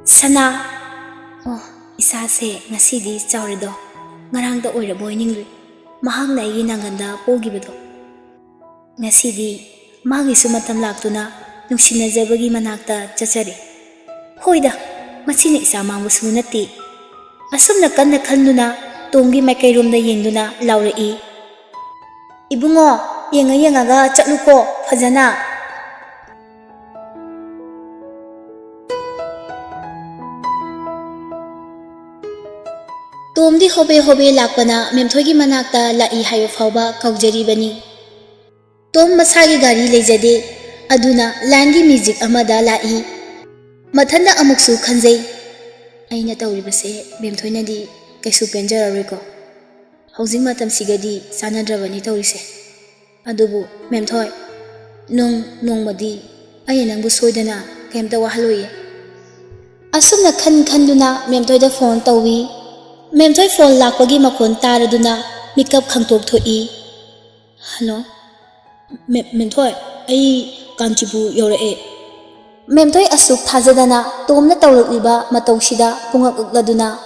Sana oh isase ngasidi chawrido ngarangda oiraboi ningri mahangna igi nanganda pogibedo ngasidi magi sumatam laktuna nungsinajabagi manakta chachari hoida masini isa mangbusu nati asumna kanna khanduna tongi maikai-romda yengduna laurei ibungo yengaga chatluko fajana Tomdi hobe lakpana memthoigi manakta lai hayo phauba kaujari Tom masagi gari lejade aduna langi music amada lai mathanda amuksu khanjai aina tawribase memthoinadi kaisu penjararoiko housing matam sigadi sanadrabani tawrise adubu memthoi nongmadi ai nangbu soidana kaimta wahaloye asumna khanduna memthoida phone tawi Memthoi phone lakpagi makon taraduna mikap khangtok thoi Hello Memthoi ai kanchibu yore Memthoi asuk thajadana tomna tawrukliba matawsida pungak ukladuna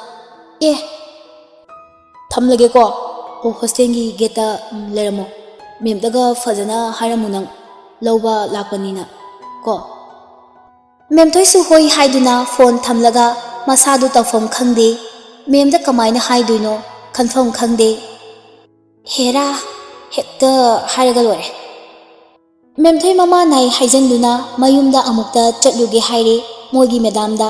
thamlage ko o hostelgi geta leramo memdaga fajana haramunang lawba lakpanina ko Memthoi su hoi haiduna phone thamlaga masadu tawfam khangde Memda kamaina haiduino confirm khangde hera hekta haraga lore Memthoi mama nai haijanduna mayumda amukta chatluge haire moigi madamda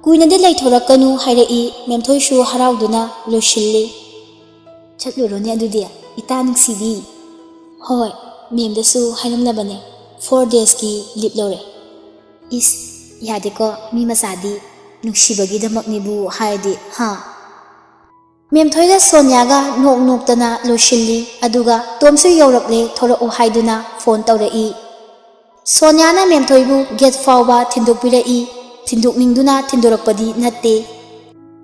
kuinade laithorakanu hairei Memthoi shu harauduna loshille chatlurone adudi ita nungsidi hoi memda su hairamnabane 4 days ki lip lore is yadeko mi masadi nungsibagi damaknibu haidi ha Memthoiga Sonyaga noktana loshilli aduga tomsu yaurakle thorao haiduna phone tawrei Sonyana Memthoibu get fawba thindokpirei thindokningduna thindorakpadi natte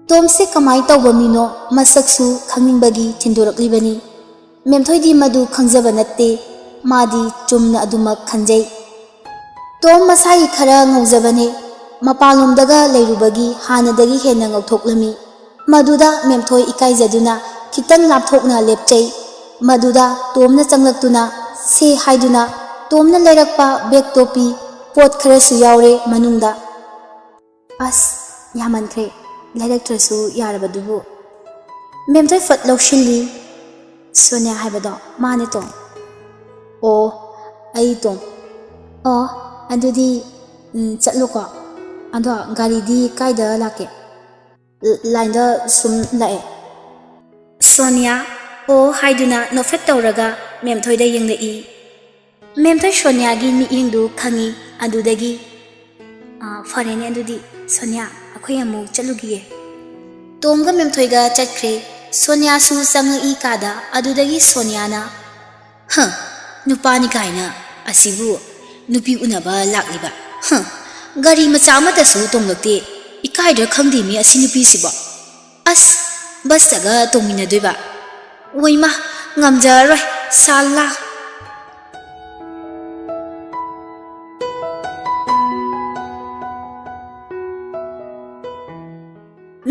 tomse kamai tawbamino masaksu khangningbagi thindoraklibani Memthoidi madu khangjaba natte madi chumna adumak khanjai tom masai khara ngaujabane Mapalomdaga leirubagi hanadagi henna ngauthoklammi maduda Memthoi ikaijaduna khitang lapthokna lepchai maduda tomna changlaktuna se haiduna tomna leirakpa bag topi pot kharasu yaure manungda as yamanthre leiraktrasu yarabadubu Memthoi fat lawshilli Sonia haibado mane tom o ai tom o adudi chatluko Ando gari di kaida lake line da sum lae Sonia o haiduna nofet tawraga Memthoi da yenglei Memthoi Sonia gi mi yengdu khangi adudagi farene adudi Sonia akhoi amu chalugiye Tomga Memthoi ga chatkre Sonia su sangi kada adudagi Sonia na nupani kaina asibu nupi unaba lakliba Gari macha amata su tonglakte ikaidra khangdi mi asi nupi sibo as bus daga tongmina doiba oima ngamjaroi sala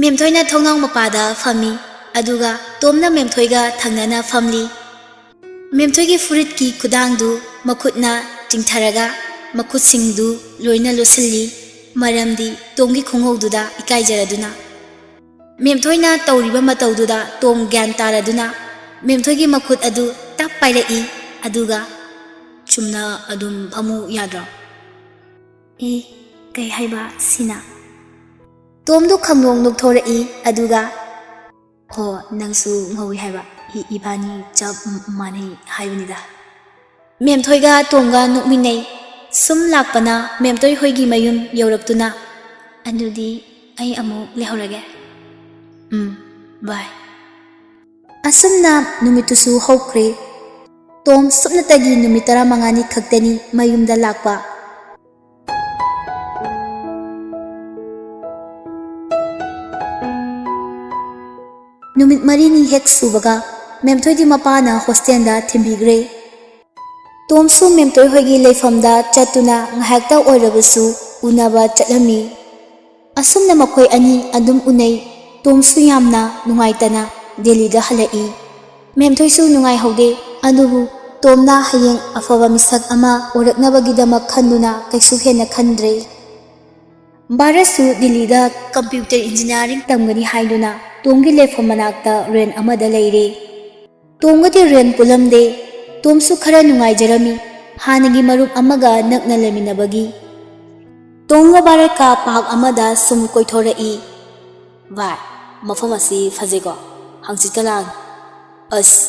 Memthoina thongnang mapada fami aduga tomna Memthoiga thangnana famli Memthoigi furit ki kudangdu makhutna tingtharaga Makutsingdu loina losilli maramdi tomgi khongaududa ikaijaraduna Memthoina tawriba matawduda tom gyan taraduna Memthoigi makhut adu tap pairei aduga chumna adum phamu yadra kai haiba sina tomdu khanglong nukthorei aduga ho nangsu ngawi haiba ibani chap mani haibunida Memthoiga tomga nukminei Sum lakpana Memthoi hoigi mayum yauraktuna andudi ai amu lehorage bye Asumna numitusu hokre Tom supnatagi numitara mangani khaktani mayumda lakpa Numit marini hek subaga Memthoi di mapana hostelda thimbigre Tomsu Memthoi hoigi leifamda chatuna ngahakta oirabasu unaba chatlami ꯑꯁꯨꯝꯅ ꯃꯈꯣꯏ ꯑꯅꯤ ꯑꯗꯨꯝ ꯎꯅꯩ ꯇꯣꯝꯁꯨ ꯌꯥꯝꯅ ꯅꯨꯡꯉꯥꯏꯇꯅ ꯗꯦꯜꯂꯤꯗ ꯍꯜꯂꯛꯏ ꯃꯦꯝꯊꯣꯏꯁꯨ ꯅꯨꯡꯉꯥꯏꯍꯧꯗꯦ ꯑꯗꯨꯕꯨ ꯇꯣꯝꯅ ꯍꯌꯦꯡ ꯑꯐꯕ ꯃꯤꯁꯛ ꯑꯃ ꯑꯣꯏꯔꯛꯅꯕꯒꯤꯗꯃꯛ ꯈꯟꯗꯨꯅ ꯀꯩꯁꯨ ꯍꯦꯟꯅ ꯈꯟꯗ꯭ꯔꯦ ꯚꯥꯔꯠꯁꯨ ꯗꯤꯜꯂꯤꯗ ꯀꯝꯄ꯭ꯌꯨꯇꯔ ꯏꯟꯖꯤꯅꯤꯌꯥꯔꯤꯡ ꯇꯝꯒꯅꯤ ꯍꯥꯏꯗꯨꯅ ꯇꯣꯝꯒꯤ ꯂꯩꯐꯝ ꯃꯅꯥꯛꯇ ꯔꯦꯟ ꯑꯃꯗ ꯂꯩꯔꯦ ꯇꯣꯝꯒꯗꯤ ꯔꯦꯟ ꯄꯨꯜꯂꯝꯗꯦ ꯇꯣꯝꯁꯨ ꯈꯔ ꯅꯨꯡꯉꯥꯏꯖꯔꯝꯃꯤ ꯍꯥꯟꯅꯒꯤ ꯃꯔꯨꯞ ꯑꯃꯒ ꯅꯛꯅ ꯂꯩꯃꯤꯟꯅꯕꯒꯤ ꯇꯣꯝꯒ ꯚꯥꯔꯠꯀ ꯄꯥꯔꯛ ꯑꯃꯗ ꯁꯨꯝ ꯀꯣꯏꯊꯣꯔꯛꯏ ꯚꯥꯏ ꯃꯐꯝ ꯑꯁꯤ ꯐꯖꯩꯀꯣ ꯍꯪꯆꯤꯠꯀ ꯂꯥꯡꯏ ꯑꯁ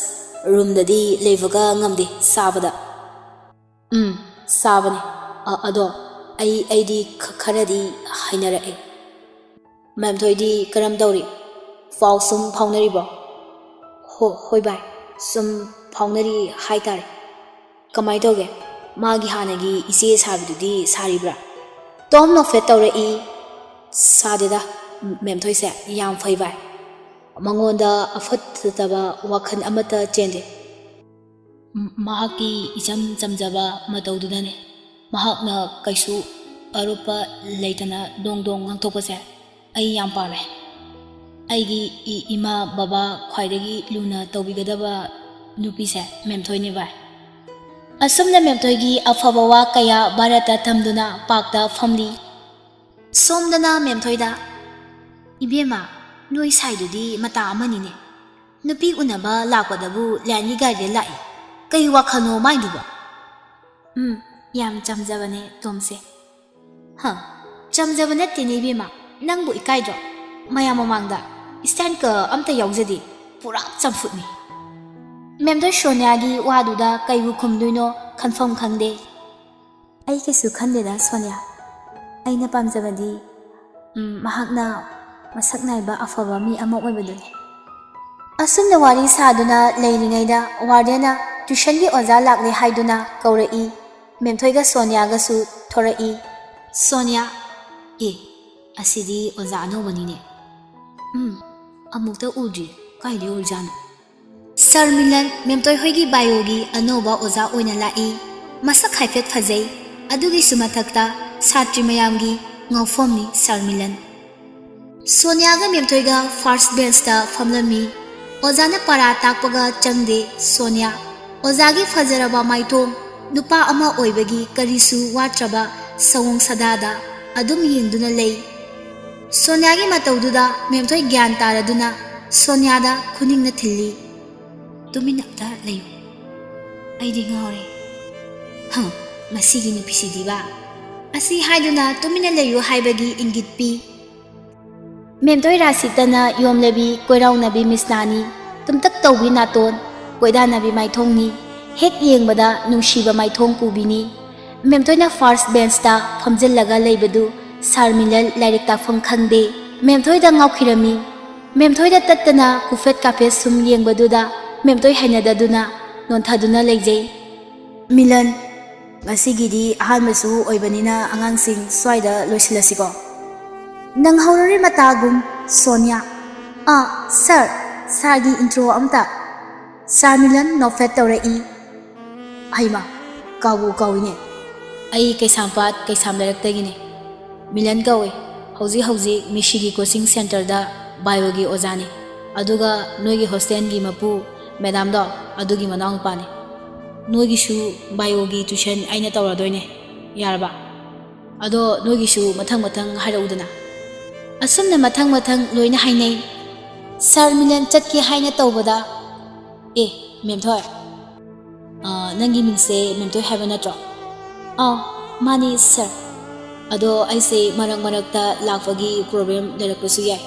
ꯔꯨꯝꯗꯗꯤ ꯂꯩꯕꯒ ꯉꯝꯗꯦ ꯁꯥꯕꯗ ꯁꯥꯕꯅꯦ ꯑꯗꯣ ꯑꯩꯗꯤ ꯈꯔꯗꯤ ꯍꯩꯅꯔꯛꯑꯦ ꯃꯦꯝꯊꯣꯏꯗꯤ ꯀꯔꯝ ꯇꯧꯔꯤ ꯄꯥꯎ ꯁꯨꯝ ꯐꯥꯎꯅꯔꯤꯕꯣ ꯍꯣꯏ ꯚꯥꯏ ꯁꯨꯝ ꯐꯥꯎꯅꯔꯤ ꯍꯥꯏꯇꯥꯔꯦ ꯀꯃꯥꯏ ꯇꯧꯒꯦ ꯃꯥꯒꯤ ꯍꯥꯟꯅꯒꯤ ꯏꯆꯦ ꯁꯥꯕꯗꯨꯗꯤ ꯁꯥꯔꯤꯕ꯭ꯔꯥ ꯇꯣꯝ ꯅꯣꯐꯦꯠ ꯇꯧꯔꯛꯏ ꯁꯥꯗꯦꯗ ꯃꯦꯝꯊꯣꯏꯁꯦ ꯌꯥꯝ ꯐꯩ ꯚꯥꯏ ꯃꯉꯣꯟꯗ ꯑꯐꯠꯇꯕ ꯋꯥꯈꯜ ꯑꯃꯠꯇ ꯆꯦꯟꯗꯦ ꯃꯍꯥꯛꯀꯤ ꯏꯆꯝ ꯆꯝꯖꯕ ꯃꯇꯧꯗꯨꯅꯅꯦ ꯃꯍꯥꯛꯅ ꯀꯩꯁꯨ ꯑꯔꯨꯞꯄ ꯂꯩꯇꯅ ꯗꯣꯡ ꯗꯣꯡ ꯉꯥꯡꯊꯣꯛꯄꯁꯦ ꯑꯩ ꯌꯥꯝ ꯄꯥꯝꯃꯦ ꯑꯩꯒꯤ ꯏꯃꯥ ꯕꯕꯥ ꯈ꯭ꯋꯥꯏꯗꯒꯤ ꯂꯨꯅ ꯇꯧꯕꯤꯒꯗꯕ ꯅꯨꯄꯤꯁꯦ ꯃꯦꯝꯊꯣꯏꯅꯤ ꯚꯥꯏ ꯑꯁꯨꯝꯅ ꯃꯦꯝꯊꯣꯏꯒꯤ ꯑꯐꯕ ꯋꯥ ꯀꯌꯥ ꯚꯥꯔꯠꯇ ꯊꯝꯗꯨꯅ ꯄꯥꯛꯇ ꯐꯝꯂꯤ ꯁꯣꯝꯗꯅ ꯃꯦꯝꯊꯣꯏꯗ ꯏꯕꯦꯝꯃ ꯅꯣꯏ ꯁꯥꯏꯗꯨꯗꯤ ꯃꯇꯥ ꯑꯃꯅꯤꯅꯦ ꯅꯨꯄꯤ ꯎꯅꯕ ꯂꯥꯛꯄꯗꯕꯨ ꯂꯥꯏꯟꯒꯤ ꯒꯥꯔꯤꯗ ꯂꯥꯛꯏ ꯀꯩ ꯋꯥꯈꯜꯅꯣ ꯃꯥꯏꯗꯨꯕ ꯌꯥꯝ ꯆꯝꯖꯕꯅꯦ ꯇꯣꯝꯁꯦ ꯆꯝꯖꯕ ꯅꯠꯇꯦꯅꯦ ꯏꯕꯦꯝꯃ ꯅꯪꯕꯨ ꯏꯀꯥꯏꯗ꯭ꯔꯣ ꯃꯌꯥꯝ ꯃꯃꯥꯡꯗ ꯏꯁꯇꯥꯏꯜꯀ ꯑꯝꯇ ꯌꯥꯎꯖꯗꯦ ꯄꯨꯔꯥ ꯆꯝꯐꯨꯠꯅꯤ ꯃꯦꯝꯊꯣꯏ ꯁꯣꯅꯤꯌꯥꯒꯤ ꯋꯥꯗꯨꯗ ꯀꯩꯕꯨ ꯈꯨꯝꯗꯣꯏꯅꯣ ꯈꯟꯐꯝ ꯈꯪꯗꯦ ꯑꯩ ꯀꯩꯁꯨ ꯈꯟꯗꯦꯗ ꯁꯣꯅꯤꯌꯥ ꯑꯩꯅ ꯄꯥꯝꯖꯕꯗꯤ ꯃꯍꯥꯛꯅ ꯃꯁꯛ ꯅꯥꯏꯕ ꯑꯐꯕ ꯃꯤ ꯑꯃ ꯑꯣꯏꯕꯗꯨꯅꯤ ꯑꯁꯨꯝꯅ ꯋꯥꯔꯤ ꯁꯥꯗꯨꯅ ꯂꯩꯔꯤꯉꯩꯗ ꯋꯥꯔꯗꯦꯟꯅ ꯇ꯭ꯌꯨꯁꯟꯒꯤ ꯑꯣꯖꯥ ꯂꯥꯛꯂꯦ ꯍꯥꯏꯗꯨꯅ ꯀꯧꯔꯛꯏ ꯃꯦꯝꯊꯣꯏꯒ ꯁꯣꯅꯤꯌꯥꯒꯁꯨ ꯊꯣꯔꯛꯏ ꯁꯣꯅꯤꯌꯥ ꯑꯁꯤꯗꯤ ꯑꯣꯖꯥ ꯑꯅꯧꯕꯅꯤꯅꯦ ꯑꯃꯨꯛꯇ ꯎꯗ꯭ꯔꯤ ꯀꯥꯏꯗꯩ ꯑꯣꯏꯖꯥꯠꯅꯣ ꯁꯔ ꯃꯤꯂꯟ ꯃꯦꯝꯇꯣꯏ ꯍꯣꯏꯒꯤ ꯕꯥꯏꯑꯣꯒꯤ ꯑꯅꯧꯕ ꯑꯣꯖꯥ ꯑꯣꯏꯅ ꯂꯥꯛꯏ ꯃꯁꯛ ꯍꯥꯏꯐꯦꯠ ꯐꯖꯩ ꯑꯗꯨꯒꯤꯁꯨ ꯃꯊꯛꯇ ꯁꯥꯇ꯭ꯔꯤ ꯃꯌꯥꯝꯒꯤ ꯉꯥꯎꯐꯝꯅꯤ ꯁꯔ ꯃꯤꯂꯟ ꯁꯣꯅꯤꯌꯥꯒ ꯃꯦꯝꯇꯣꯏꯒ ꯐꯥꯔꯁꯠ ꯕꯦꯟꯁꯇ ꯐꯝꯂꯝꯃꯤ ꯑꯣꯖꯥꯅ ꯄꯔꯥ ꯇꯥꯛꯄꯒ ꯆꯪꯗꯦ ꯁꯣꯅꯤꯌꯥ ꯑꯣꯖꯥꯒꯤ ꯐꯖꯔꯕ ꯃꯥꯏꯊꯣꯡ ꯅꯨꯄꯥ ꯑꯃ ꯑꯣꯏꯕꯒꯤ ꯀꯔꯤꯁꯨ ꯋꯥꯠꯇ꯭ꯔꯕ ꯁꯑꯣꯡ ꯁꯥꯗꯥꯗ ꯑꯗꯨꯝ ꯌꯦꯡꯗꯨꯅ ꯂꯩ ꯁꯣꯅꯤꯌꯥꯒꯤ ꯃꯇꯧꯗꯨꯗ ꯃꯦꯝꯊꯣꯏ ꯒ꯭ꯌꯥꯟ ꯇꯥꯔꯗꯨꯅ ꯁꯣꯅꯤꯌꯥꯗ ꯈꯨꯅꯤꯡꯅ ꯊꯤꯜꯂꯤ ꯇꯨꯃꯤꯟꯅ ꯑꯝꯇ ꯂꯩꯌꯨ ꯑꯩꯗꯤ ꯉꯥꯎꯔꯦ ꯃꯁꯤꯒꯤ ꯅꯨꯄꯤꯁꯤꯗꯤꯕ ꯑꯁꯤ ꯍꯥꯏꯗꯨꯅ ꯇꯨꯃꯤꯟꯅ ꯂꯩꯌꯨ ꯍꯥꯏꯕꯒꯤ ꯏꯪꯒꯤꯠ ꯄꯤ ꯃꯦꯝꯇꯣꯏ ꯔꯥꯁꯤꯇꯅ ꯌꯣꯝꯂꯕꯤ ꯀꯣꯏꯔꯥꯎꯅꯕꯤ ꯃꯤꯁꯅꯥꯅꯤ ꯇꯨꯝꯇꯛ ꯇꯧꯕꯤ ꯅꯥꯇꯣꯟ ꯀꯣꯏꯗꯥꯅꯕꯤ ꯃꯥꯏꯊꯣꯡꯅꯤ ꯍꯦꯛ ꯌꯦꯡꯕꯗ ꯅꯨꯡꯁꯤꯕ ꯃꯥꯏꯊꯣꯡ ꯄꯨꯕꯤꯅꯤ ꯃꯦꯝꯇꯣꯏꯅ ꯐꯥꯔꯁꯠ ꯕꯦꯟꯁꯇ ꯐꯝꯖꯤꯜꯂꯒ ꯂꯩꯕꯗꯨ ꯁꯥꯔ ꯃꯤꯂꯟ ꯂꯥꯏꯔꯤꯛ ꯇꯥꯛꯐꯝ ꯈꯪꯗꯦ ꯃꯦꯝꯊꯣꯏꯗ ꯉꯥꯎꯈꯤꯔꯝꯃꯤ ꯃꯦꯝꯊꯣꯏꯗ ꯇꯠꯇꯅ ꯀꯨꯐꯦꯠ ꯀꯥꯐꯦꯠ ꯁꯨꯝ ꯌꯦꯡꯕꯗꯨꯗ ꯃꯦꯝꯇꯣꯏ ꯍꯩꯅꯗꯗꯨꯅ ꯅꯣꯟꯊꯗꯨꯅ ꯂꯩꯖꯩ ꯃꯤꯂꯟ ꯉꯁꯤꯒꯤꯗꯤ ꯑꯍꯥꯟꯕꯁꯨ ꯑꯣꯏꯕꯅꯤꯅ ꯑꯉꯥꯡꯁꯤꯡ ꯁ꯭ꯋꯥꯏꯗ ꯂꯣꯏꯁꯤꯜꯂꯁꯤꯀꯣ ꯅꯪꯍꯧꯔꯔꯤ ꯃꯇꯥꯒꯨꯝ ꯁꯣꯅꯤꯌꯥ ꯁꯥꯔꯒꯤ ꯏꯟꯇ꯭ꯔꯣ ꯑꯝꯇ ꯁꯥꯔ ꯃꯤꯂꯟ ꯅꯣꯐꯦꯠ ꯇꯧꯔꯛꯏ ꯍꯩꯃ ꯀꯥꯎꯏꯅꯦ ꯑꯩ ꯀꯩꯁꯥꯝꯄꯥꯠ ꯀꯩꯁꯥꯝ ꯂꯩꯔꯛꯇꯒꯤꯅꯦ ꯃꯤꯂꯟ ꯀꯧꯏ ꯍꯧꯖꯤꯛ ꯃꯤꯁꯤꯒꯤ ꯀꯣꯆꯤꯡ ꯁꯦꯟꯇꯔꯗ ꯕꯥꯏꯑꯣꯒꯤ ꯑꯣꯖꯥꯅꯤ ꯑꯗꯨꯒ ꯅꯣꯏꯒꯤ ꯍꯣꯁꯇꯦꯜꯒꯤ ꯃꯄꯨ ꯃꯦꯗꯥꯝꯗꯣ ꯑꯗꯨꯒꯤ ꯃꯅꯥꯎꯅꯨꯄꯥꯅꯤ ꯅꯣꯏꯒꯤꯁꯨ ꯕꯥꯏꯑꯣꯒꯤ ꯇ꯭ꯌꯨꯁꯟ ꯑꯩꯅ ꯇꯧꯔꯗꯣꯏꯅꯦ ꯌꯥꯔꯕ ꯑꯗꯣ ꯅꯣꯏꯒꯤꯁꯨ ꯃꯊꯪ ꯍꯥꯏꯔꯛꯎꯗꯅ ꯑꯁꯨꯝꯅ ꯃꯊꯪ ꯂꯣꯏꯅ ꯍꯥꯏꯅꯩ ꯁꯥꯔ ꯃꯤꯂꯟ ꯆꯠꯀꯦ ꯍꯥꯏꯅ ꯇꯧꯕꯗ ꯃꯦꯝꯊꯣꯏ ꯅꯪꯒꯤ ꯃꯤꯡꯁꯦ ꯃꯦꯝꯊꯣꯏ ꯍꯥꯏꯕ ꯅꯠꯇ꯭ꯔꯣ ꯃꯥꯅꯤ ꯁꯥꯔ ꯑꯗꯣ ꯑꯩꯁꯦ ꯃꯔꯛꯇ ꯂꯥꯛꯄꯒꯤ ꯄ꯭ꯔꯣꯕ꯭ꯂꯦꯝ ꯂꯩꯔꯛꯄꯁꯨ ꯌꯥꯏ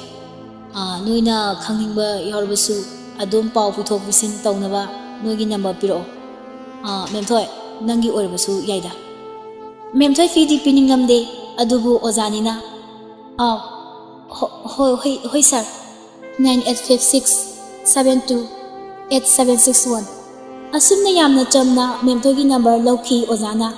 ꯅꯣꯏꯅ ꯈꯪꯅꯤꯡꯕ ꯌꯥꯎꯔꯕꯁꯨ ꯑꯗꯨꯝ ꯄꯥꯎ ꯄꯤꯊꯣꯛ ꯄꯤꯁꯤꯟ ꯇꯧꯅꯕ ꯅꯣꯏꯒꯤ ꯅꯝꯕꯔ ꯄꯤꯔꯛꯑꯣ ꯃꯦꯝꯊꯣꯏ ꯅꯪꯒꯤ ꯑꯣꯏꯔꯕꯁꯨ ꯌꯥꯏꯗ ꯃꯦꯝꯊꯣꯏ ꯐꯤꯗꯤ ꯄꯤꯅꯤꯡꯂꯝꯗꯦ ꯑꯗꯨꯕꯨ ꯑꯣꯖꯥꯅꯤꯅ ꯍꯣꯏ ꯁꯥꯔ 9856728761 ꯑꯁꯨꯝꯅ ꯌꯥꯝꯅ ꯆꯝꯅ ꯃꯦꯝꯊꯣꯏꯒꯤ ꯅꯝꯕꯔ ꯂꯧꯈꯤ ꯑꯣꯖꯥꯅ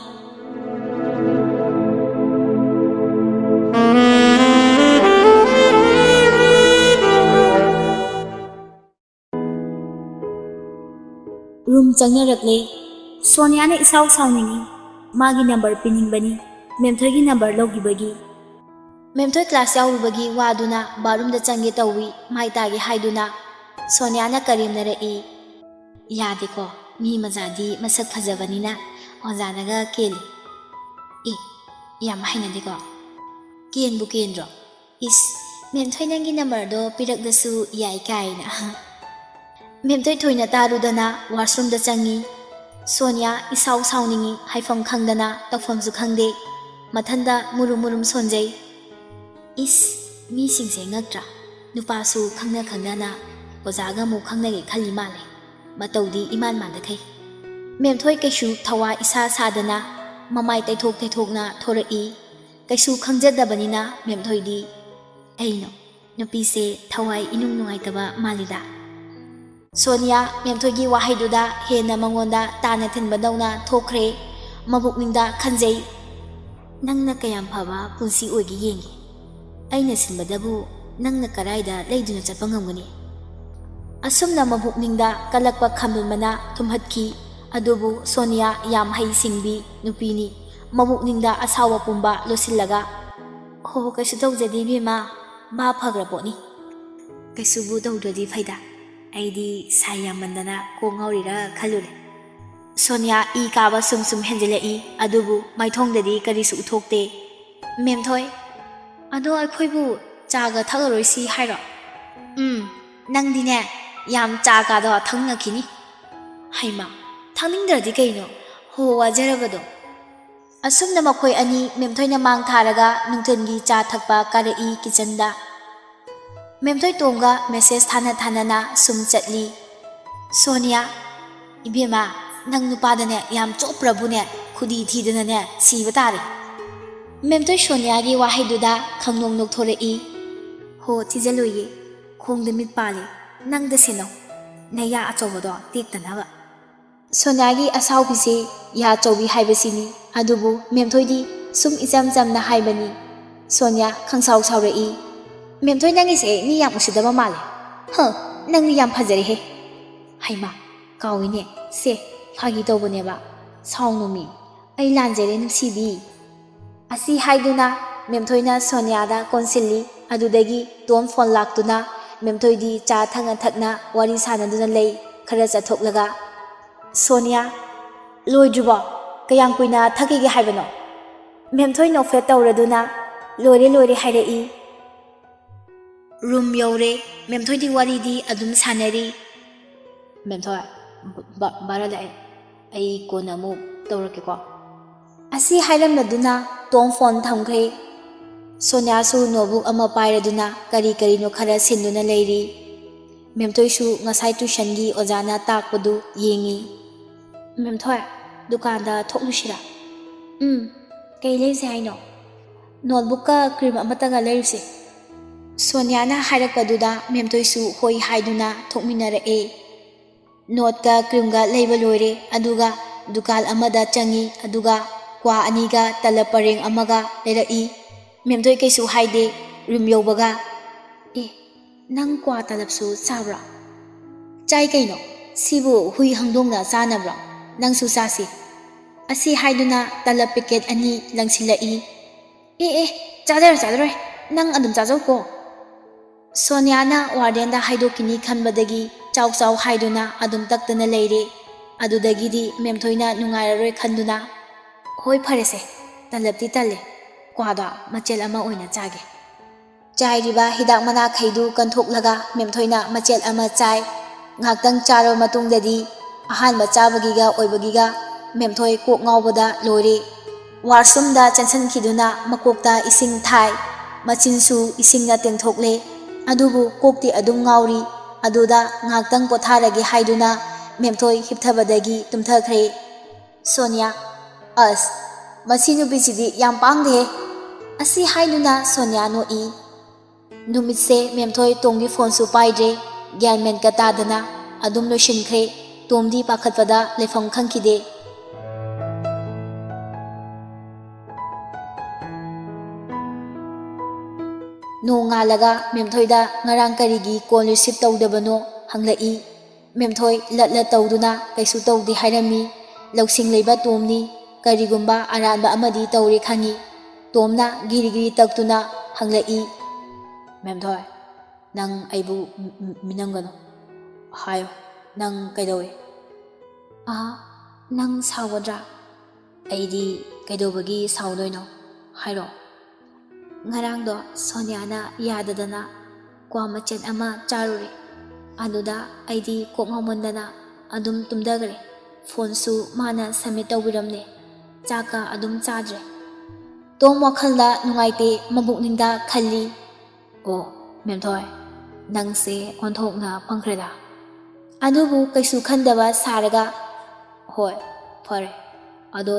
ꯔꯨꯝ ꯆꯪꯅꯔꯛꯂꯦ ꯁꯣꯅꯤꯌꯥꯅ ꯏꯁꯥꯎ ꯁꯥꯎꯅꯤꯡꯉꯤ ꯃꯥꯒꯤ ꯅꯝꯕꯔ ꯄꯤꯅꯤꯡꯕꯅꯤ ꯃꯦꯝꯊꯣꯏꯒꯤ ꯅꯝꯕꯔ ꯂꯧꯈꯤꯕꯒꯤ ꯃꯦꯝꯊꯣꯏ ꯀ꯭ꯂꯥꯁ ꯌꯥꯎꯔꯨꯕꯒꯤ ꯋꯥꯗꯨꯅ ꯕꯥꯠꯔꯨꯝꯗ ꯆꯪꯒꯦ ꯇꯧꯋꯤ ꯃꯥꯏ ꯇꯥꯒꯦ ꯍꯥꯏꯗꯨꯅ ꯁꯣꯅꯤꯌꯥꯅ ꯀꯔꯦꯝꯅꯔꯛꯏ꯫ ꯌꯥꯗꯦꯀꯣ, ꯃꯤ ꯃꯆꯥꯗꯤ ꯃꯁꯛ ꯐꯖꯕꯅꯤꯅ ꯑꯣꯖꯥꯅꯒ ꯀꯦꯜꯂꯤ꯫ ꯌꯥꯝ ꯍꯩꯅꯗꯦꯀꯣ, ꯀꯦꯟꯕꯨ ꯀꯦꯟꯗ꯭ꯔꯣ? ꯏꯁ, ꯃꯦꯝꯊꯣꯏ ꯅꯪꯒꯤ ꯅꯝꯕꯔꯗꯣ ꯄꯤꯔꯛꯂꯁꯨ ꯌꯥꯏ ꯀꯥꯏꯅ꯫ ꯃꯦꯝꯊꯣꯏ ꯊꯣꯏꯅ ꯇꯥꯔꯨꯗꯅ ꯋꯥꯁꯔꯨꯝꯗ ꯆꯪꯉꯤ꯫ ꯁꯣꯅꯤꯌꯥ ꯏꯁꯥꯎ ꯁꯥꯎꯅꯤꯡꯉꯤ, ꯍꯥꯏꯐꯝ ꯈꯪꯗꯅ ꯇꯧꯐꯝꯁꯨ ꯈꯪꯗꯦ, ꯃꯊꯟꯗ ꯃꯨꯔꯨꯝ ꯃꯨꯔꯨꯝ ꯁꯣꯟꯖꯩ꯫ ꯏꯁ, ꯃꯤꯁꯤꯡꯁꯦ ꯉꯛꯇ꯭ꯔꯥ? ꯅꯨꯄꯥꯁꯨ ꯈꯪꯅ ꯈꯪꯅꯅ ꯑꯣꯖꯥꯒ ꯑꯃꯨꯛ ꯈꯪꯅꯒꯦ ꯈꯜꯂꯤ ꯃꯥꯜꯂꯦ, ꯃꯇꯧꯗꯤ ꯏꯃꯥꯟ ꯃꯥꯟꯗꯈꯩ꯫ ꯃꯦꯝꯊꯣꯏ ꯀꯩꯁꯨ ꯊꯋꯥ ꯏꯁꯥ ꯁꯥꯗꯅ ꯃꯃꯥꯏ ꯇꯩꯊꯣꯛ ꯇꯩꯊꯣꯛꯅ ꯊꯣꯔꯛꯏ꯫ ꯀꯩꯁꯨ ꯈꯪꯖꯗꯕꯅꯤꯅ ꯃꯦꯝꯊꯣꯏꯗꯤ, ꯀꯩꯅꯣ ꯅꯨꯄꯤꯁꯦ ꯊꯋꯥꯏ ꯏꯅꯨꯡ ꯅꯨꯡꯉꯥꯏꯇꯕ ꯃꯥꯜꯂꯤꯗ꯫ ꯁꯣꯅꯤꯌꯥ ꯃꯦꯝꯊꯣꯏꯒꯤ ꯋꯥꯍꯩꯗꯨꯗ ꯍꯦꯟꯅ ꯃꯉꯣꯟꯗ ꯇꯥꯅ ꯊꯤꯟꯕꯗꯧꯅ ꯊꯣꯛꯈ꯭ꯔꯦ꯫ ꯃꯕꯨꯛꯅꯤꯡꯗ ꯈꯟꯖꯩ, ꯅꯪꯅ ꯀꯌꯥꯝ ꯐꯕ ꯄꯨꯟꯁꯤ ꯑꯣꯏꯒꯦ ꯌꯦꯡꯒꯦ, ꯑꯩꯅ ꯁꯤꯟꯕꯗꯕꯨ ꯅꯪꯅ ꯀꯔꯥꯏꯗ ꯂꯩꯗꯨꯅ ꯆꯠꯄ ꯉꯝꯒꯅꯤ? ꯑꯁꯨꯝꯅ ꯃꯕꯨꯛꯅꯤꯡꯗ ꯀꯜꯂꯛꯄ ꯈꯥꯝꯕꯟꯕꯅ ꯊꯨꯝꯍꯠꯈꯤ꯫ ꯑꯗꯨꯕꯨ ꯁꯣꯅꯤꯌꯥ ꯌꯥꯝ ꯍꯩ ꯁꯤꯡꯕꯤ ꯅꯨꯄꯤꯅꯤ꯫ ꯃꯕꯨꯛꯅꯤꯡꯗ ꯑꯁꯥꯎꯕ ꯄꯨꯝꯕ ꯂꯣꯠꯁꯤꯜꯂꯒ, ꯍꯣ ꯀꯩꯁꯨ ꯇꯧꯖꯗꯦ ꯏꯕꯦꯝꯃ, ꯃꯥ ꯐꯈ꯭ꯔ ꯄꯣꯠꯅꯤ꯫ ꯀꯩꯁꯨꯕꯨ ꯇꯧꯗ꯭ꯔꯗꯤ ꯐꯩꯗ, ꯑꯩꯗꯤ ꯁꯥꯏ ꯌꯥꯝꯃꯟꯗꯅ ꯀꯣꯛ ꯉꯥꯎꯔꯤꯔ ꯈꯜꯂꯨꯔꯦ꯫ ꯁꯣꯅꯤꯌꯥ ꯏ ꯀꯥꯕ ꯁꯨꯝ ꯍꯦꯟꯖꯤꯜꯂꯛꯏ꯫ ꯑꯗꯨꯕꯨ ꯃꯥꯏꯊꯣꯡꯗꯗꯤ ꯀꯔꯤꯁꯨ ꯎꯊꯣꯛꯇꯦ꯫ ꯃꯦꯝꯊꯣꯏ, ꯑꯗꯣ ꯑꯩꯈꯣꯏꯕꯨ ꯆꯥꯒ ꯊꯛꯑꯔꯣꯏꯁꯤ ꯍꯥꯏꯔꯣ? ꯅꯪꯗꯤꯅꯦ ꯌꯥꯝ ꯆꯥꯒꯗꯣ ꯊꯛꯅꯈꯤꯅꯤ꯫ ꯍꯩꯃꯥ, ꯊꯛꯅꯤꯡꯗ꯭ꯔꯗꯤ ꯀꯩꯅꯣ, ꯍꯣ ꯋꯥꯖꯔꯕꯗꯣ꯫ ꯑꯁꯨꯝꯅ ꯃꯈꯣꯏ ꯑꯅꯤ ꯃꯦꯝꯊꯣꯏꯅ ꯃꯥꯡ ꯊꯥꯔꯒ ꯅꯨꯡꯊꯤꯜꯒꯤ ꯆꯥ ꯊꯛꯄ ꯀꯥꯔꯛꯏ ꯀꯤꯆꯟꯗ꯫ ꯃꯦꯝꯊꯣꯏ ꯇꯣꯝꯒ ꯃꯦꯁꯦꯖ ꯊꯥꯅ ꯁꯨꯝ ꯆꯠꯂꯤ꯫ ꯁꯣꯅꯤꯌꯥ, ꯏꯕꯦꯝꯃ ꯅꯪ ꯅꯨꯄꯥꯗꯅꯦ ꯌꯥꯝ ꯆꯣꯞꯄ꯭ꯔꯕꯨꯅꯦ, ꯈꯨꯗꯤ ꯊꯤꯗꯅꯅꯦ ꯁꯤꯕ ꯇꯥꯔꯦ꯫ ꯃꯦꯝꯊꯣꯏ ꯁꯣꯅꯤꯌꯥꯒꯤ ꯋꯥꯍꯩꯗꯨꯗ ꯈꯪꯅꯣꯡ ꯅꯣꯛꯊꯣꯔꯛꯏ꯫ ꯍꯣ ꯊꯤꯖꯜꯂꯣꯏꯌꯦ, ꯈꯣꯡꯗ ꯃꯤꯠ ꯄꯥꯜꯂꯦ, ꯅꯪꯗ ꯁꯤꯟꯅꯧ, ꯅꯌꯥ ꯑꯆꯧꯕꯗꯣ ꯇꯦꯛꯇꯅꯕ꯫ ꯁꯣꯅꯤꯌꯥꯒꯤ ꯑꯁꯥꯎꯕꯤꯁꯦ ꯌꯥ ꯑꯆꯧꯕꯤ ꯍꯥꯏꯕꯁꯤꯅꯤ꯫ ꯑꯗꯨꯕꯨ ꯃꯦꯝꯊꯣꯏꯗꯤ ꯁꯨꯝ ꯏꯆꯝ ꯆꯝꯅ ꯍꯥꯏꯕꯅꯤ꯫ ꯁꯣꯅꯤꯌꯥ ꯈꯪꯁꯥꯎ ꯁꯥꯎꯔꯛꯏ꯫ ꯃꯦꯝꯊꯣꯏ ꯅꯪꯒꯤꯁꯦ ꯃꯤ ꯌꯥꯝ ꯎꯁꯤꯠꯇꯕ ꯃꯥꯜꯂꯦ꯫ ꯅꯪꯗꯤ ꯌꯥꯝ ꯐꯖꯔꯦꯍꯦ꯫ ꯍꯩꯃꯥ, ꯀꯥꯎꯏꯅꯦ, ꯁꯦ ꯐꯥꯒꯤ ꯇꯧꯕꯅꯦꯕ, ꯁꯥꯎꯅꯨꯃꯤ, ꯑꯩ ꯂꯥꯟꯖꯔꯦ ꯅꯨꯡꯁꯤꯕꯤ꯫ ꯑꯁꯤ ꯍꯥꯏꯗꯨꯅ ꯃꯦꯝꯊꯣꯏꯅ ꯁꯣꯅꯤꯌꯥꯗ ꯀꯣꯟꯁꯤꯜꯂꯤ꯫ ꯑꯗꯨꯗꯒꯤ ꯇꯣꯝ ꯐꯣꯟ ꯂꯥꯛꯇꯨꯅ ꯃꯦꯝꯊꯣꯏꯗꯤ ꯆꯥ ꯊꯛꯅ ꯊꯛꯅ ꯋꯥꯔꯤ ꯁꯥꯟꯅꯗꯨꯅ ꯂꯩ ꯈꯔ ꯆꯠꯊꯣꯛꯂꯒ꯫ ꯁꯣꯅꯤꯌꯥ, ꯂꯣꯏꯗ꯭ꯔꯤꯕꯣ? ꯀꯌꯥꯝ ꯀꯨꯏꯅ ꯊꯛꯈꯤꯒꯦ ꯍꯥꯏꯕꯅꯣ? ꯃꯦꯝꯊꯣꯏ ꯅꯣꯛꯐꯦꯠ ꯇꯧꯔꯗꯨꯅ ꯂꯣꯏꯔꯦ ꯍꯥꯏꯔꯛꯏ꯫ ꯔꯨꯝ ꯌꯧꯔꯦ꯫ ꯃꯦꯝꯊꯣꯏꯗꯤ ꯋꯥꯔꯤꯗꯤ ꯑꯗꯨꯝ ꯁꯥꯟꯅꯔꯤ꯫ ꯃꯦꯝꯊꯣꯏ, ꯚꯥꯔꯥ ꯂꯥꯛꯑꯦ, ꯑꯩ ꯀꯣꯟꯅ ꯑꯃꯨꯛ ꯇꯧꯔꯛꯀꯦꯀꯣ꯫ ꯑꯁꯤ ꯍꯥꯏꯔꯝꯂꯗꯨꯅ ꯇꯣꯝ ꯐꯣꯟ ꯊꯝꯈ꯭ꯔꯦ꯫ ꯁꯣꯅꯤꯌꯥꯁꯨ ꯅꯣꯠꯕꯨꯛ ꯑꯃ ꯄꯥꯏꯔꯗꯨꯅ ꯀꯔꯤꯅꯣ ꯈꯔ ꯁꯤꯟꯗꯨꯅ ꯂꯩꯔꯤ꯫ ꯃꯦꯝꯊꯣꯏꯁꯨ ꯉꯁꯥꯏ ꯇ꯭ꯌꯨꯁꯟꯒꯤ ꯑꯣꯖꯥꯅ ꯇꯥꯛꯄꯗꯨ ꯌꯦꯡꯉꯤ꯫ ꯃꯦꯝꯊꯣꯏ, ꯗꯨꯀꯥꯟꯗ ꯊꯣꯛꯂꯨꯁꯤꯔꯥ? ꯀꯩ ꯂꯩꯁꯦ ꯍꯥꯏꯅꯣ? ꯅꯣꯠꯕꯨꯛꯀ ꯀ꯭ꯔꯤꯝ ꯑꯃꯇꯒ ꯂꯩꯔꯨꯁꯦ꯫ ꯁꯣꯅꯤꯌꯥꯅ ꯍꯥꯏꯔꯛꯄꯗꯨꯗ ꯃꯦꯝꯊꯣꯏꯁꯨ ꯍꯣꯏ ꯍꯥꯏꯗꯨꯅ ꯊꯣꯛꯃꯤꯟꯅꯔꯛꯑꯦ꯫ ꯅꯣꯠꯀ ꯀ꯭ꯔꯤꯝꯒ ꯂꯩꯕ ꯂꯣꯏꯔꯦ꯫ ꯑꯗꯨꯒ ꯗꯨꯀꯥꯟ ꯑꯃꯗ ꯆꯪꯉꯤ꯫ ꯑꯗꯨꯒ ꯀ꯭ꯋꯥ 2ꯒ ꯇꯂꯞ ꯄꯔꯦꯡ ꯑꯃꯒ ꯂꯩꯔꯛꯏ꯫ ꯃꯦꯝꯊꯣꯏ ꯀꯩꯁꯨ ꯍꯥꯏꯗꯦ꯫ ꯔꯨꯝ ꯌꯧꯕꯒ, ꯅꯪ ꯀ꯭ꯋꯥ ꯇꯂꯞꯁꯨ ꯆꯥꯕ꯭ꯔꯣ? ꯆꯥꯏ ꯀꯩꯅꯣ, ꯁꯤꯕꯨ ꯍꯨꯏ ꯍꯪꯗꯣꯡꯅ ꯆꯥꯅꯕ꯭ꯔꯣ? ꯅꯪꯁꯨ ꯆꯥꯁꯤ꯫ ꯑꯁꯤ ꯍꯥꯏꯗꯨꯅ ꯇꯂꯞ ꯄꯦꯀꯦꯠ 2 ꯂꯪꯁꯤꯜꯂꯛꯏ꯫ ꯆꯥꯖꯔꯣꯏ, ꯅꯪ ꯑꯗꯨꯝ ꯆꯥꯖꯧꯀꯣ꯫ ꯁꯣꯅꯤꯌꯥꯅ ꯋꯥꯔꯗꯦꯟꯗ ꯍꯥꯏꯗꯣꯛꯈꯤꯅꯤ ꯈꯟꯕꯗꯒꯤ ꯆꯥꯎ ꯍꯥꯏꯗꯨꯅ ꯑꯗꯨꯝ ꯇꯛꯇꯅ ꯂꯩꯔꯦ꯫ ꯑꯗꯨꯗꯒꯤꯗꯤ ꯃꯦꯝꯊꯣꯏꯅ ꯅꯨꯡꯉꯥꯏꯔꯔꯣꯏ ꯈꯟꯗꯨꯅ, ꯍꯣꯏ ꯐꯔꯦꯁꯦ, ꯇꯂꯞꯇꯤ ꯇꯜꯂꯦ, ꯀ꯭ꯋꯥꯗꯣ ꯃꯆꯦꯠ ꯑꯃ ꯑꯣꯏꯅ ꯆꯥꯒꯦ꯫ ꯆꯥꯏꯔꯤꯕ ꯍꯤꯗꯥꯛ ꯃꯅꯥꯈꯩꯗꯨ ꯀꯟꯊꯣꯛꯂꯒ ꯃꯦꯝꯊꯣꯏꯅ ꯃꯆꯦꯠ ꯑꯃ ꯆꯥꯏ꯫ ꯉꯥꯏꯍꯥꯛꯇꯪ ꯆꯥꯔꯕ ꯃꯇꯨꯡꯗꯗꯤ ꯑꯍꯥꯟꯕ ꯆꯥꯕꯒꯤꯒ ꯑꯣꯏꯕꯒꯤꯒ ꯃꯦꯝꯊꯣꯏ ꯀꯣꯛ ꯉꯥꯎꯕꯗ ꯂꯣꯏꯔꯦ꯫ ꯋꯥꯁꯔꯨꯝꯗ ꯆꯪꯁꯤꯟꯈꯤꯗꯨꯅ ꯃꯀꯣꯛꯇ ꯏꯁꯤꯡ ꯊꯥꯏ꯫ ꯃꯆꯤꯟꯁꯨ ꯏꯁꯤꯡꯅ ꯇꯦꯡꯊꯣꯛꯂꯦ꯫ ꯑꯗꯨꯕꯨ ꯀꯣꯛꯇꯤ ꯑꯗꯨꯝ ꯉꯥꯎꯔꯤ꯫ ꯑꯗꯨꯗ ꯉꯥꯏꯍꯥꯛꯇꯪ ꯄꯣꯊꯥꯔꯒꯦ ꯍꯥꯏꯗꯨꯅ ꯃꯦꯝꯊꯣꯏ ꯍꯤꯞꯊꯕꯗꯒꯤ ꯇꯨꯝꯊꯈ꯭ꯔꯦ꯫ ꯁꯣꯅꯤꯌꯥ, ꯑꯁ, ꯃꯁꯤ ꯅꯨꯄꯤꯁꯤꯗꯤ ꯌꯥꯝ ꯄꯥꯡꯗꯦꯍꯦ꯫ ꯑꯁꯤ ꯍꯥꯏꯗꯨꯅ ꯁꯣꯅꯤꯌꯥ ꯅꯣꯛꯏ꯫ ꯅꯨꯃꯤꯠꯁꯦ ꯃꯦꯝꯊꯣꯏ ꯇꯣꯝꯒꯤ ꯐꯣꯟꯁꯨ ꯄꯥꯏꯗ꯭ꯔꯦ꯫ ꯒ꯭ꯌꯥꯟ ꯃꯦꯟꯀ ꯇꯥꯗꯅ ꯑꯗꯨꯝ ꯂꯣꯏꯁꯤꯟꯈ꯭ꯔꯦ꯫ ꯇꯣꯝꯗꯤ ꯄꯥꯈꯠꯄꯗ ꯂꯩꯐꯝ ꯈꯪꯈꯤꯗꯦ꯫ ꯅꯣꯡꯉꯥꯜꯂꯒ ꯃꯦꯝꯊꯣꯏꯗ ꯉꯔꯥꯡ ꯀꯔꯤꯒꯤ ꯀꯣꯜ ꯔꯤꯁꯤꯞ ꯇꯧꯗꯕꯅꯣ ꯍꯪꯂꯛꯏ꯫ ꯃꯦꯝꯊꯣꯏ ꯂꯠ ꯇꯧꯗꯨꯅ ꯀꯩꯁꯨ ꯇꯧꯗꯦ ꯍꯥꯏꯔꯝꯃꯤ꯫ ꯂꯧꯁꯤꯡ ꯂꯩꯕ ꯇꯣꯝꯅꯤ, ꯀꯔꯤꯒꯨꯝꯕ ꯑꯔꯥꯟꯕ ꯑꯃꯗꯤ ꯇꯧꯔꯦ ꯈꯪꯉꯤ꯫ ꯇꯣꯝꯅ ꯒꯤꯔꯤ ꯇꯛꯇꯨꯅ ꯍꯪꯂꯛꯏ꯫ ꯃꯦꯝꯊꯣꯏ, ꯅꯪ ꯑꯩꯕꯨ ꯃꯤꯅꯝꯒꯅꯨ, ꯍꯥꯏꯌꯣ, ꯅꯪ ꯀꯩꯗꯧꯏ? ꯅꯪ ꯁꯥꯎꯒꯗ꯭ꯔꯥ? ꯑꯩꯗꯤ ꯀꯩꯗꯧꯕꯒꯤ ꯁꯥꯎꯗꯣꯏꯅꯣ, ꯍꯥꯏꯔꯣ꯫ ꯉꯔꯥꯡꯗꯣ ꯁꯣꯅꯤꯌꯥꯅ ꯌꯥꯗꯗꯅ ꯀ꯭ꯋꯥ ꯃꯆꯦꯠ ꯑꯃ ꯆꯥꯔꯨꯔꯦ, ꯑꯗꯨꯗ ꯑꯩꯗꯤ ꯀꯣꯛ ꯉꯥꯎꯃꯟꯗꯅ ꯑꯗꯨꯝ ꯇꯨꯝꯊꯈ꯭ꯔꯦ꯫ ꯐꯣꯟꯁꯨ ꯃꯥꯅ ꯁꯝꯃꯤꯠ ꯇꯧꯕꯤꯔꯝꯂꯦ, ꯆꯥꯛꯀ ꯑꯗꯨꯝ ꯆꯥꯗ꯭ꯔꯦ꯫ ꯇꯣꯝ ꯋꯥꯈꯜꯗ ꯅꯨꯡꯉꯥꯏꯇꯦ ꯃꯕꯨꯛꯅꯤꯡꯗ ꯈꯜꯂꯤ꯫ ꯑꯣ ꯃꯦꯝꯊꯣꯏ, ꯅꯪꯁꯦ ꯑꯣꯟꯊꯣꯛꯅ ꯄꯪꯈ꯭ꯔꯦꯗ꯫ ꯑꯗꯨꯕꯨ ꯀꯩꯁꯨ ꯈꯟꯗꯕ ꯁꯥꯔꯒ, ꯍꯣꯏ ꯐꯔꯦ, ꯑꯗꯣ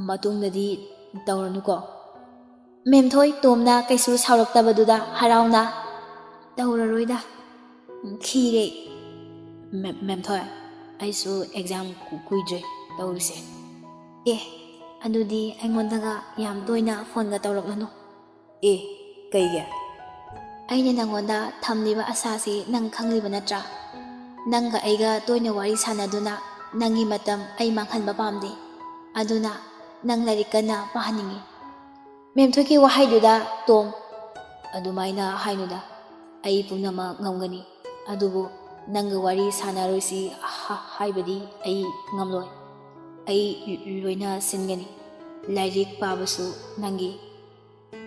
ꯃꯇꯨꯡꯗꯗꯤ ꯇꯧꯔꯅꯨꯀꯣ꯫ ꯃꯦꯝꯊꯣꯏ ꯇꯣꯝꯅ ꯀꯩꯁꯨ ꯁꯥꯎꯔꯛꯇꯕꯗꯨꯗ ꯍꯔꯥꯎꯅ, ꯇꯧꯔꯔꯣꯏꯗ, ꯈꯤꯔꯦ꯫ ꯃꯦꯝꯊꯣꯏ, ꯑꯩꯁꯨ ꯑꯦꯛꯖꯥꯝ ꯀꯨꯏꯗ꯭ꯔꯦ ꯇꯧꯔꯤꯁꯦ꯫ ꯑꯗꯨꯗꯤ ꯑꯩꯉꯣꯟꯗꯒ ꯌꯥꯝ ꯇꯣꯏꯅ ꯐꯣꯟꯒ ꯇꯧꯔꯛꯂꯅꯨ꯫ ꯀꯩꯒꯤ? ꯑꯩꯅ ꯅꯪꯉꯣꯟꯗ ꯊꯝꯂꯤꯕ ꯑꯁꯥꯁꯤ ꯅꯪ ꯈꯪꯂꯤꯕ ꯅꯠꯇ꯭ꯔꯥ? ꯅꯪꯒ ꯑꯩꯒ ꯇꯣꯏꯅ ꯋꯥꯔꯤ ꯁꯥꯟꯅꯗꯨꯅ ꯅꯪꯒꯤ ꯃꯇꯝ ꯑꯩ ꯃꯥꯡꯍꯟꯕ ꯄꯥꯝꯗꯦ, ꯑꯗꯨꯅ ꯅꯪ ꯂꯥꯏꯔꯤꯛ ꯀꯟꯅ ꯄꯥꯍꯟꯅꯤꯡꯉꯤ꯫ ꯃꯦꯝꯊꯣꯏꯒꯤ ꯋꯥꯍꯩꯗꯨꯗ ꯇꯣꯝ, ꯑꯗꯨꯃꯥꯏꯅ ꯍꯥꯏꯅꯨꯗ, ꯑꯩ ꯄꯨꯝꯅꯃꯛ ꯉꯝꯒꯅꯤ, ꯑꯗꯨꯕꯨ ꯅꯪꯒ ꯋꯥꯔꯤ ꯁꯥꯟꯅꯔꯣꯏꯁꯤ ꯍꯥꯏꯕꯗꯤ ꯑꯩ ꯉꯝꯂꯣꯏ꯫ ꯑꯩ ꯂꯣꯏꯅ ꯁꯤꯟꯒꯅꯤ, ꯂꯥꯏꯔꯤꯛ ꯄꯥꯕꯁꯨ ꯅꯪꯒꯤ꯫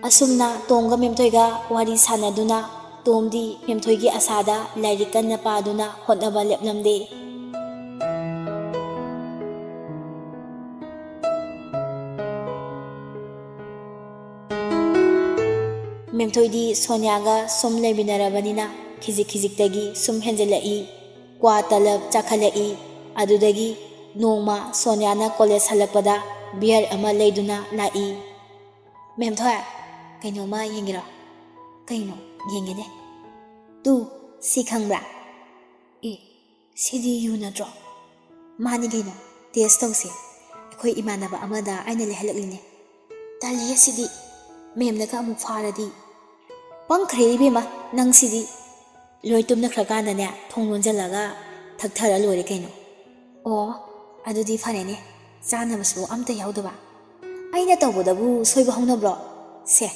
ꯑꯁꯨꯝꯅ ꯇꯣꯝꯒ ꯃꯦꯝꯊꯣꯏꯒ ꯋꯥꯔꯤ ꯁꯥꯟꯅꯗꯨꯅ ꯇꯣꯝꯗꯤ ꯃꯦꯝꯊꯣꯏꯒꯤ ꯑꯁꯥꯗ ꯂꯥꯏꯔꯤꯛ ꯀꯟꯅ ꯄꯥꯗꯨꯅ ꯍꯣꯠꯅꯕ ꯂꯦꯞꯂꯝꯗꯦ꯫ ꯃꯦꯝꯊꯣꯏꯗꯤ ꯁꯣꯅꯤꯌꯥꯒ ꯁꯨꯝ ꯂꯩꯃꯤꯟꯅꯔꯕꯅꯤꯅ ꯈꯤꯖꯤꯛ ꯈꯤꯖꯤꯛꯇꯒꯤ ꯁꯨꯝ ꯍꯦꯟꯖꯜꯂꯛꯏ, ꯀ꯭ꯋꯥ ꯇꯂꯕ ꯆꯥꯈꯠꯂꯛꯏ꯫ ꯑꯗꯨꯗꯒꯤ ꯅꯣꯡꯃ ꯁꯣꯅꯤꯌꯥꯅ ꯀꯣꯂꯦꯖ ꯍꯜꯂꯛꯄꯗ ꯕꯤꯌꯔ ꯑꯃ ꯂꯩꯗꯨꯅ ꯂꯥꯛꯏ꯫ ꯃꯦꯝꯊꯣꯏ, ꯀꯩꯅꯣꯝꯃ ꯌꯦꯡꯒꯦꯔꯣ? ꯀꯩꯅꯣ? ꯌꯦꯡꯒꯦꯅꯦ꯫ ꯁꯤ ꯈꯪꯕ꯭ꯔꯥ? ꯁꯤꯗꯤ ꯌꯨ ꯅꯠꯇ꯭ꯔꯣ? ꯃꯥꯅꯤ ꯀꯩꯅꯣ, ꯇꯦꯁ ꯇꯧꯁꯦ꯫ ꯑꯩꯈꯣꯏ ꯏꯃꯥꯟꯅꯕ ꯑꯃꯗ ꯑꯩꯅ ꯂꯩꯍꯜꯂꯛꯂꯤꯅꯦ꯫ ꯇꯜꯂꯤꯌꯦ ꯁꯤꯗꯤ, ꯃꯦꯝꯅꯒ ꯑꯃꯨꯛ ꯐꯥꯔꯗꯤ꯫ ꯄꯪꯈ꯭ꯔꯦ ꯏꯕꯦꯝꯃ ꯅꯪꯁꯤꯗꯤ꯫ ꯂꯣꯏ ꯇꯨꯝꯅꯈ꯭ꯔꯀꯥꯟꯗꯅꯦ ꯊꯣꯡ ꯂꯣꯟꯁꯤꯜꯂꯒ ꯊꯛꯊꯔ ꯂꯣꯏꯔꯦ ꯀꯩꯅꯣ꯫ ꯑꯣ, ꯑꯗꯨꯗꯤ ꯐꯔꯦꯅꯦ, ꯆꯥꯅꯕꯁꯨ ꯑꯝꯇ ꯌꯥꯎꯗꯕ꯫ ꯑꯩꯅ ꯇꯧꯕꯗꯕꯨ ꯁꯣꯏꯕ ꯍꯧꯅꯕ꯭ꯔꯣ? ꯁꯦ